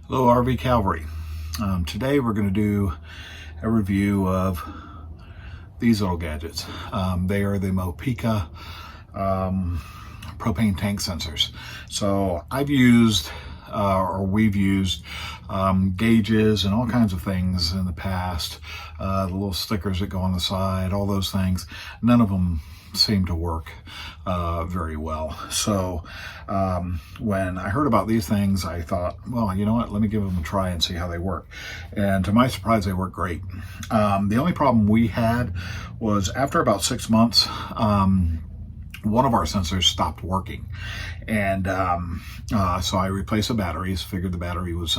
Hello, RV Calvary. Today we're going to do a review of these little gadgets. They are the Mopeka propane tank sensors. So I've used we've used gauges and all kinds of things in the past. The little stickers that go on the side, all those things. None of them seem to work very well. So when I heard about these things, I thought, well, you know what, let me give them a try and see how they work. And to my surprise, they work great. The only problem we had was after about 6 months, one of our sensors stopped working, and so I replaced the batteries. Figured the battery was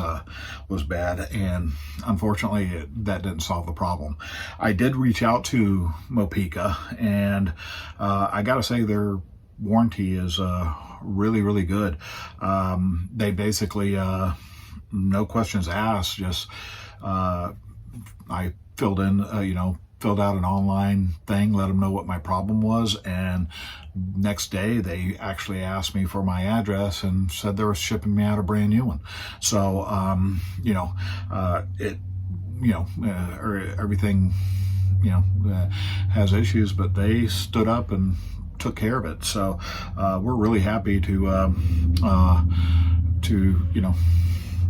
bad, and unfortunately that didn't solve the problem. I did reach out to Mopeka, and I gotta say their warranty is really good. They basically no questions asked, just I filled out an online thing, let them know what my problem was, and next day they actually asked me for my address and said they were shipping me out a brand new one. So everything has issues, but they stood up and took care of it. So we're really happy to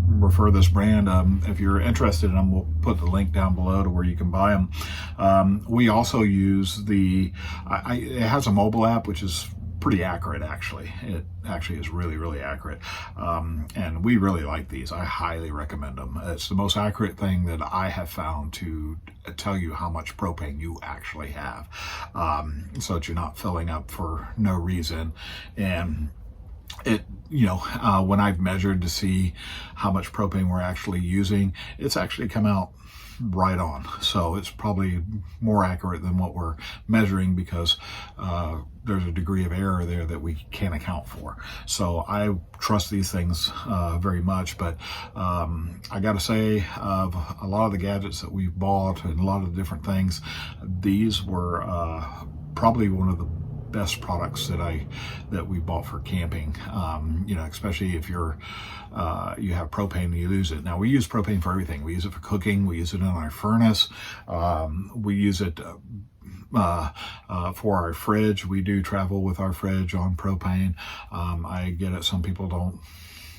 refer this brand. If you're interested in them, we'll put the link down below to where you can buy them. We also use it has a mobile app, which is pretty accurate. Actually, it actually is really accurate, and we really like these. I highly recommend them. It's the most accurate thing that I have found to tell you how much propane you actually have, so that you're not filling up for no reason. And when I've measured to see how much propane we're actually using, it's actually come out right on. So it's probably more accurate than what we're measuring, because there's a degree of error there that we can't account for. So I trust these things very much. But I gotta say, of a lot of the gadgets that we've bought and a lot of the different things, these were probably one of the best products that we bought for camping. Especially if you have propane and you lose it. Now, we use propane for everything. We use it for cooking. We use it in our furnace. We use it for our fridge. We do travel with our fridge on propane. I get it. Some people don't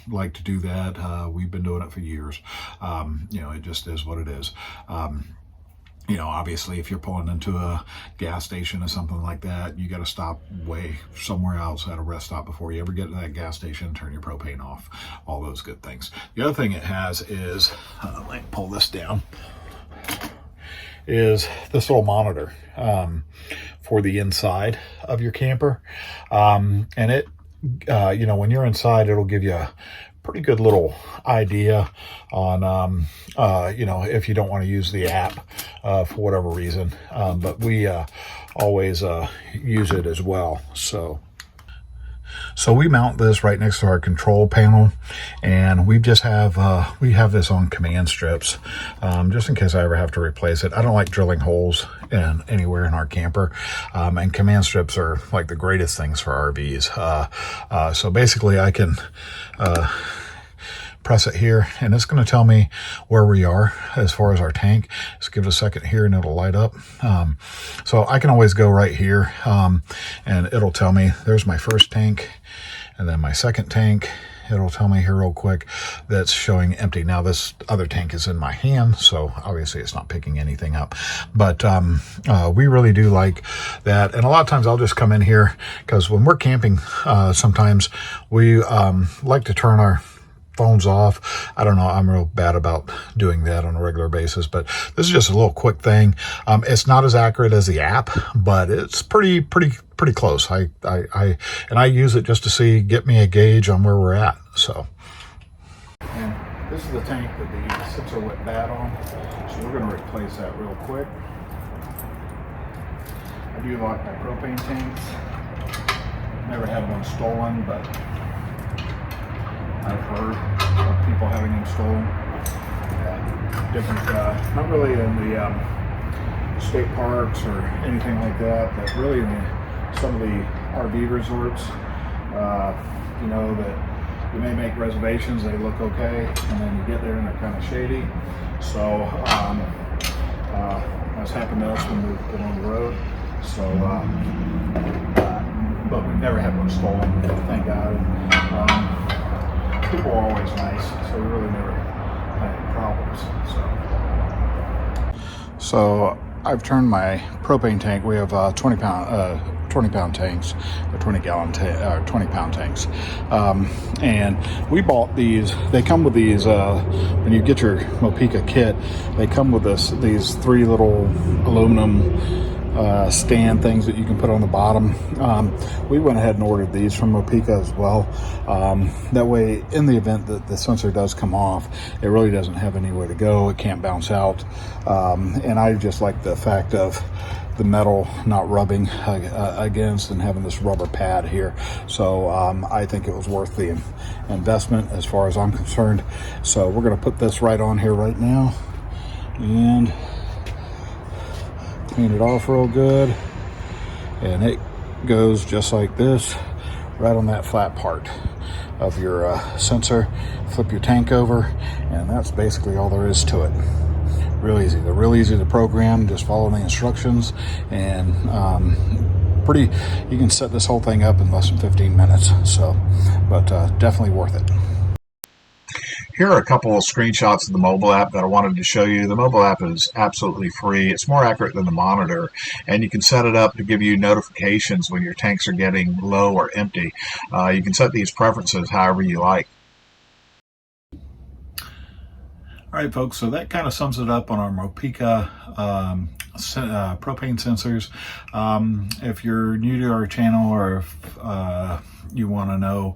like to do that. We've been doing it for years. It just is what it is. Obviously, if you're pulling into a gas station or something like that, you got to stop way somewhere else at a rest stop before you ever get to that gas station, turn your propane off, all those good things. The other thing it has is, let me pull this down, is this little monitor for the inside of your camper. And it, when you're inside, it'll give you a pretty good little idea on, if you don't want to use the app for whatever reason. But we always use it as well. So we mount this right next to our control panel, and we have this on command strips, just in case I ever have to replace it. I don't like drilling holes anywhere in our camper, and command strips are like the greatest things for RVs. So basically I can press it here, and it's going to tell me where we are as far as our tank. Just give it a second here and it'll light up. So I can always go right here, and it'll tell me there's my first tank, and then my second tank. It'll tell me here real quick that's showing empty. Now this other tank is in my hand, so obviously it's not picking anything up. But we really do like that. And a lot of times I'll just come in here, because when we're camping, sometimes we like to turn our phones off. I don't know, I'm real bad about doing that on a regular basis, but this is just a little quick thing. It's not as accurate as the app, but it's pretty close. I use it just to get me a gauge on where we're at. So, and this is the tank that the sensor went bad on, so we're going to replace that real quick. I do like my propane tanks. Never had one stolen, but I've heard of people having them stolen. Different, not really in the state parks or anything like that, but really in some of the RV resorts, that you may make reservations, they look okay, and then you get there and they're kind of shady. So that's happened to us when we've been on the road. So, but we've never had one stolen, thank God. People are always nice, so we really never had any problems. So I've turned my propane tank. We have 20 pound tanks, or 20 pound tanks, and we bought these. They come with these when you get your Mopeka kit. They come with these 3 little aluminum stand things that you can put on the bottom. We went ahead and ordered these from Mopeka as well. That way, in the event that the sensor does come off, it really doesn't have anywhere to go. It can't bounce out. And I just like the fact of the metal not rubbing against and having this rubber pad here. So I think it was worth the investment as far as I'm concerned. So we're going to put this right on here right now and clean it off real good, and it goes just like this right on that flat part of your sensor. Flip your tank over, and that's basically all there is to it. Real easy. They're real easy to program. Just follow the instructions, and you can set this whole thing up in less than 15 minutes. So, but definitely worth it. Here are a couple of screenshots of the mobile app that I wanted to show you. The mobile app is absolutely free. It's more accurate than the monitor, and you can set it up to give you notifications when your tanks are getting low or empty. You can set these preferences however you like. All right, folks, so that kind of sums it up on our Mopeka propane sensors. If you're new to our channel, or if you want to know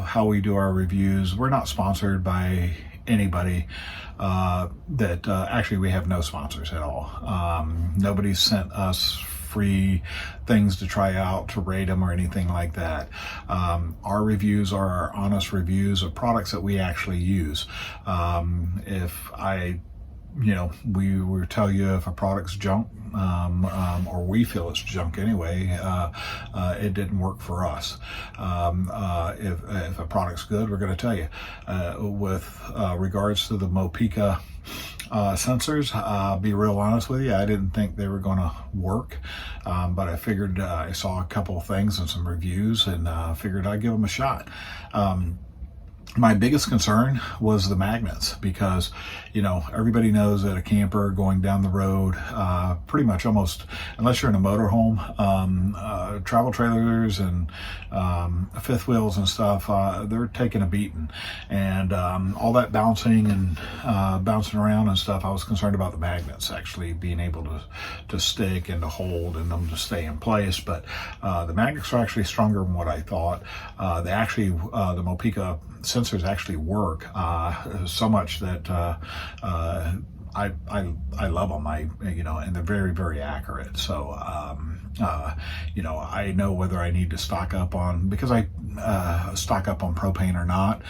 how we do our reviews, we're not sponsored by anybody. Actually, we have no sponsors at all. Nobody's sent us free things to try out, to rate them, or anything like that. Our reviews are our honest reviews of products that we actually use. We will tell you if a product's junk, or we feel it's junk anyway. It didn't work for us. If a product's good, we're going to tell you. With regards to the Mopeka sensors, I'll be real honest with you, I didn't think they were going to work, but I figured I saw a couple of things and some reviews, and figured I'd give them a shot. My biggest concern was the magnets, because, everybody knows that a camper going down the road, pretty much almost, unless you're in a motorhome, travel trailers and fifth wheels and stuff, they're taking a beating. And all that bouncing and bouncing around and stuff, I was concerned about the magnets actually being able to stick and to hold and them to stay in place. But the magnets are actually stronger than what I thought. The Mopeka sensors actually work so much that I love them. And they're very, very accurate. So I know whether I need to stock up on, because I stock up on propane or not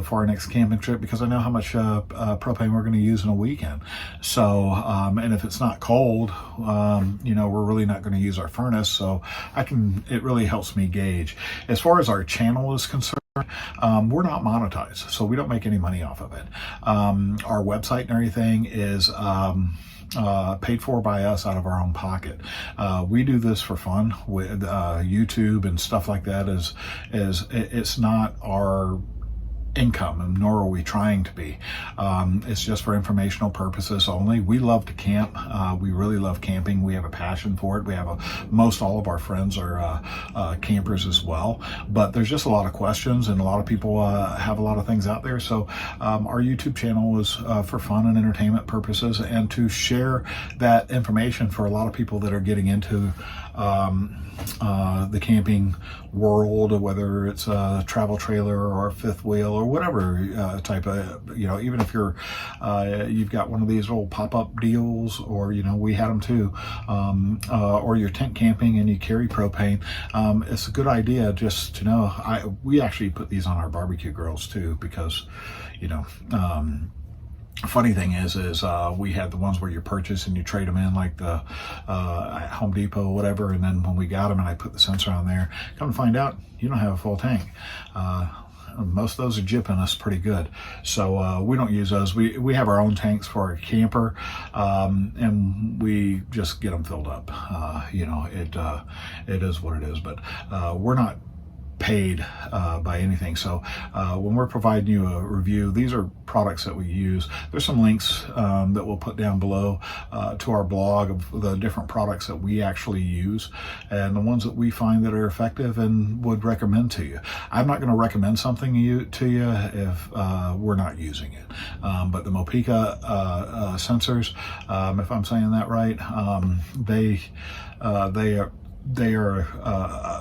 for our next camping trip, because I know how much propane we're going to use in a weekend. So and if it's not cold, we're really not going to use our furnace. So it really helps me gauge. As far as our channel is concerned, we're not monetized, so we don't make any money off of it. Our website and everything is paid for by us out of our own pocket. We do this for fun with YouTube and stuff like that. It's not our income, and nor are we trying to be. It's just for informational purposes only. We love to camp. We really love camping. We have a passion for it. We have most all of our friends are campers as well, but there's just a lot of questions, and a lot of people have a lot of things out there. So our YouTube channel is for fun and entertainment purposes, and to share that information for a lot of people that are getting into the camping world, whether it's a travel trailer or a fifth wheel or whatever type of, even if you've got one of these old pop-up deals, or we had them too, or you're tent camping and you carry propane, it's a good idea just to know. We actually put these on our barbecue grills too, because funny thing is we had the ones where you purchase and you trade them in, like the at Home Depot or whatever, and then when we got them and I put the sensor on there, come to find out you don't have a full tank. most of those are jipping us pretty good. So we don't use those. We have our own tanks for our camper, and we just get them filled up. You know, it is what it is, but we're not paid by anything. So when we're providing you a review, these are products that we use. There's some links that we'll put down below to our blog of the different products that we actually use and the ones that we find that are effective and would recommend to you. I'm not going to recommend something to you if we're not using it. But the Mopeka sensors, if I'm saying that right, they are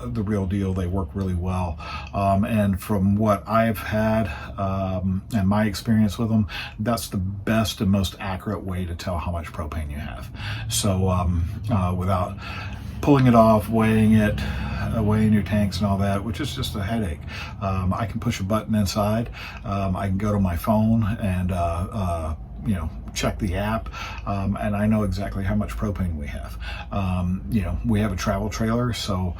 the real deal. They work really well. And from what I've had and my experience with them, that's the best and most accurate way to tell how much propane you have. So without pulling it off, weighing your tanks and all that, which is just a headache. I can push a button inside. I can go to my phone and you know, check the app, and I know exactly how much propane we have. You know, we have a travel trailer, so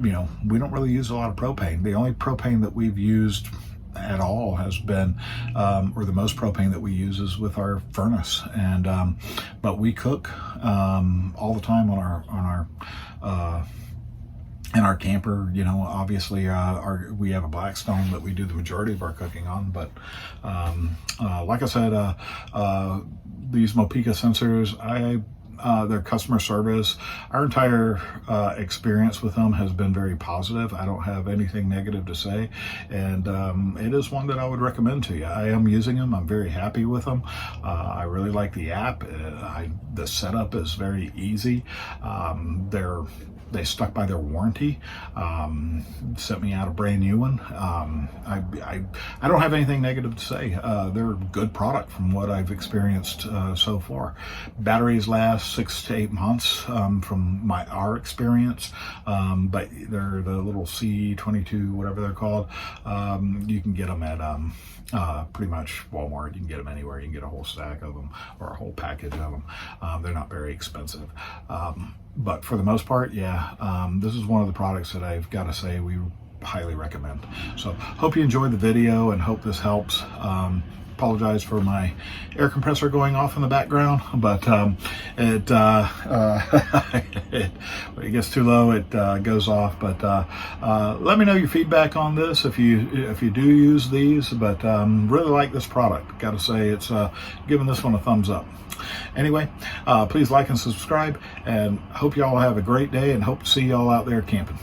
you know, we don't really use a lot of propane. The only propane that we've used at all has been, or the most propane that we use is with our furnace, and but we cook all the time on our in our camper. You know, obviously we have a Blackstone that we do the majority of our cooking on, but like I said, these Mopeka sensors, their customer service, our entire experience with them has been very positive. I don't have anything negative to say, and it is one that I would recommend to you. I am using them. I'm very happy with them. I really like the app. The setup is very easy. They stuck by their warranty, sent me out a brand new one. I don't have anything negative to say. They're a good product from what I've experienced so far. Batteries last 6 to 8 months from our experience, but they're the little C22, whatever they're called. You can get them at pretty much Walmart. You can get them anywhere. You can get a whole stack of them or a whole package of them. They're not very expensive. But for the most part, yeah, this is one of the products that I've got to say we highly recommend. So hope you enjoyed the video and hope this helps. Apologize for my air compressor going off in the background, but it gets too low, it goes off. But let me know your feedback on this if you do use these. But really like this product. Got to say, it's giving this one a thumbs up. Anyway, please like and subscribe, and hope y'all have a great day, and hope to see y'all out there camping.